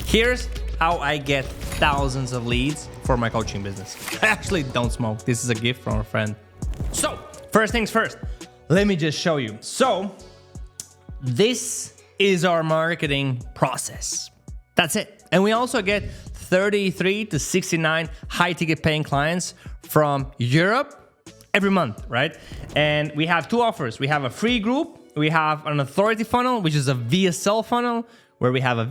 Here's how I get thousands of leads for my coaching business. I actually don't smoke. This is a gift from a friend. So first things first, let me just show you. So this is our marketing process. That's it. And we also get 33 to 69 high ticket paying clients from Europe every month, right? And we have two offers. We have a free group. We have an authority funnel, which is a VSL funnel, where we have an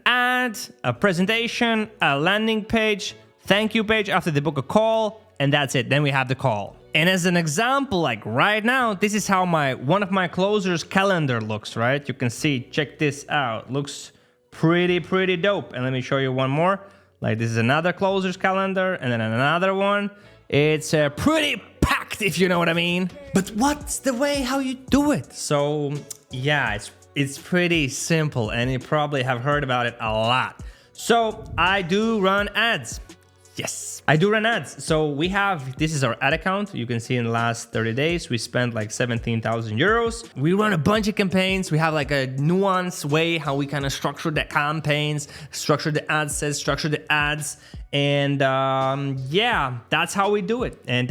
ad, a presentation, a landing page, thank you page after they book a call, and that's it. Then we have the call. And as an example, like right now, this is how one of my closers calendar looks, right? You can see, check this out. Looks pretty dope. And let me show you one more. Like this is another closer's calendar, and then another one. It's pretty packed, if you know what I mean. But what's the way how you do it? So yeah, it's pretty simple, and you probably have heard about it a lot. So I do run ads. Yes, I do run ads. So this is our ad account. You can see in the last 30 days, we spent like 17,000 euros. We run a bunch of campaigns. We have like a nuanced way how we kind of structure the campaigns, structure the ad sets, structure the ads. And yeah, that's how we do it. And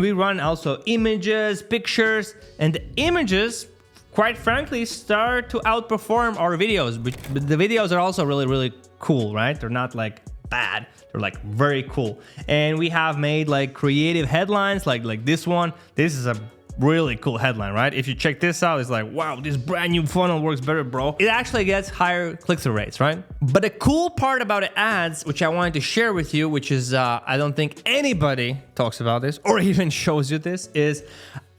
we run also images, pictures, and the images, quite frankly, start to outperform our videos. But the videos are also really cool, right? They're not like bad. They're like very cool. And we have made like creative headlines like this one. This is a really cool headline, right? If you check this out, it's like, wow, this brand new funnel works better, bro. It actually gets higher click-through rates, right? But the cool part about the ads, which I wanted to share with you, which is I don't think anybody talks about this or even shows you this, is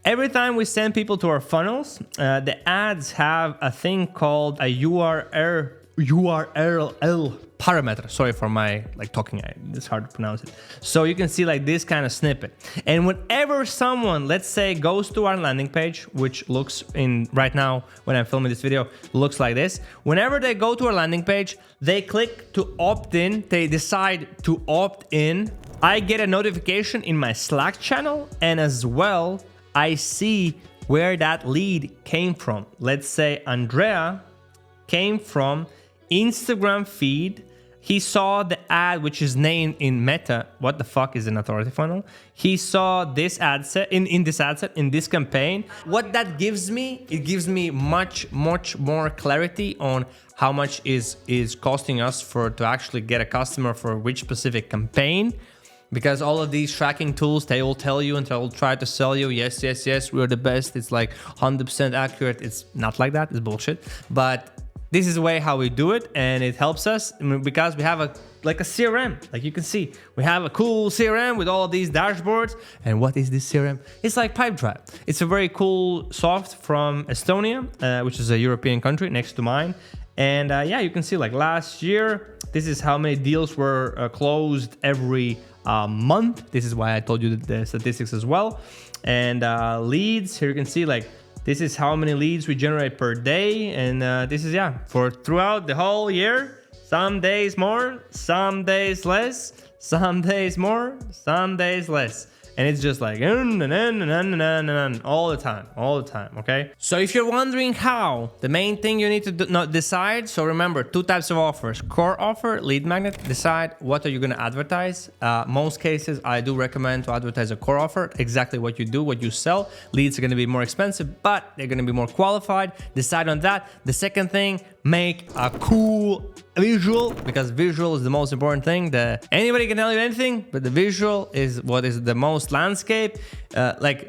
every time we send people to our funnels, the ads have a thing called a URL parameter. Sorry for my talking, it's hard to pronounce it. So you can see like this kind of snippet. And whenever someone, let's say, goes to our landing page, which looks right now when I'm filming this video, looks like this. Whenever they go to our landing page, they click to opt in, they decide to opt in. I get a notification in my Slack channel, and as well, I see where that lead came from. Let's say Andrea came from Instagram feed. He saw the ad, which is named in Meta. What the fuck is an authority funnel? He saw this ad set in this campaign. What that gives me, it gives me much more clarity on how much is costing us to actually get a customer for which specific campaign. Because all of these tracking tools, they will tell you and they will try to sell you, yes, we're the best. It's like 100% accurate. It's not like that. It's bullshit. But this is the way how we do it, and it helps us because we have a CRM. Like you can see, we have a cool CRM with all of these dashboards. And what is this CRM? It's like Pipedrive. It's a very cool soft from Estonia, which is a European country next to mine. And yeah, you can see like last year, this is how many deals were closed every month. This is why I told you the statistics as well. And leads, here you can see like, this is how many leads we generate per day. And this is, for throughout the whole year, some days more, some days less, some days more, some days less. And it's just like all the time, okay? So if you're wondering how, the main thing you need to decide, so remember, two types of offers: core offer, lead magnet. Decide what are you gonna advertise. Most cases, I do recommend to advertise a core offer, exactly what you do, what you sell. Leads are gonna be more expensive, but they're gonna be more qualified. Decide on that. The second thing, make a cool visual, because visual is the most important thing. Anybody can tell you anything, but the visual is what is the most landscape.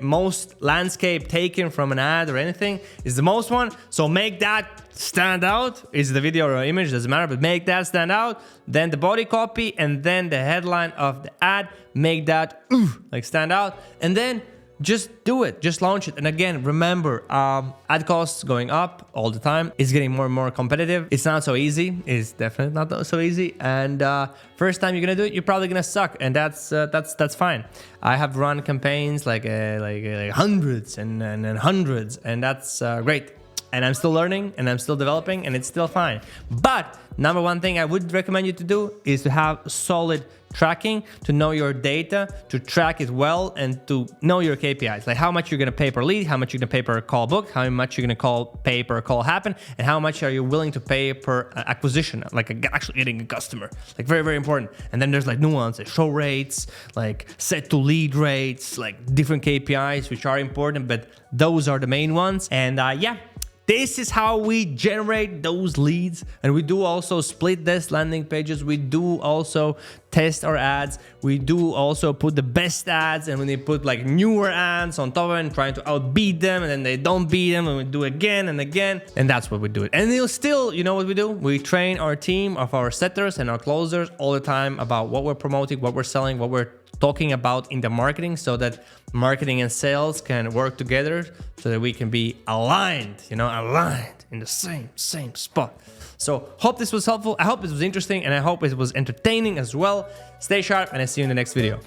Most landscape taken from an ad or anything is the most one. So make that stand out. Is the video or image, doesn't matter, but make that stand out. Then the body copy and then the headline of the ad, make that stand out. And then just do it, just launch it. And again, remember, ad costs going up all the time. It's getting more and more competitive. It's not so easy. It's definitely not so easy. And first time you're gonna do it, you're probably gonna suck, and that's fine. I have run campaigns like hundreds and hundreds, and that's great. and I'm still learning and I'm still developing and it's still fine. But number one thing I would recommend you to do is to have solid tracking, to know your data, to track it well, and to know your KPIs, like how much you're gonna pay per lead, how much you're gonna pay per call book, how much you're gonna pay per call happen, and how much are you willing to pay per acquisition, like actually getting a customer, like very, very important. And then there's like nuances, show rates, like set to lead rates, like different KPIs, which are important, but those are the main ones. And yeah, this is how we generate those leads. And we do also split test landing pages. We do also test our ads. We do also put the best ads, and when they put like newer ads on top of it and trying to outbeat them, and then they don't beat them, and we do again and again. And that's what we do. And they'll still, you know what we do? We train our team of our setters and our closers all the time about what we're promoting, what we're selling, what we're talking about in the marketing, so that marketing and sales can work together, so that we can be aligned, aligned in the same spot. So hope this was helpful. I hope this was interesting, and I hope it was entertaining as well. Stay sharp, and I see you in the next video.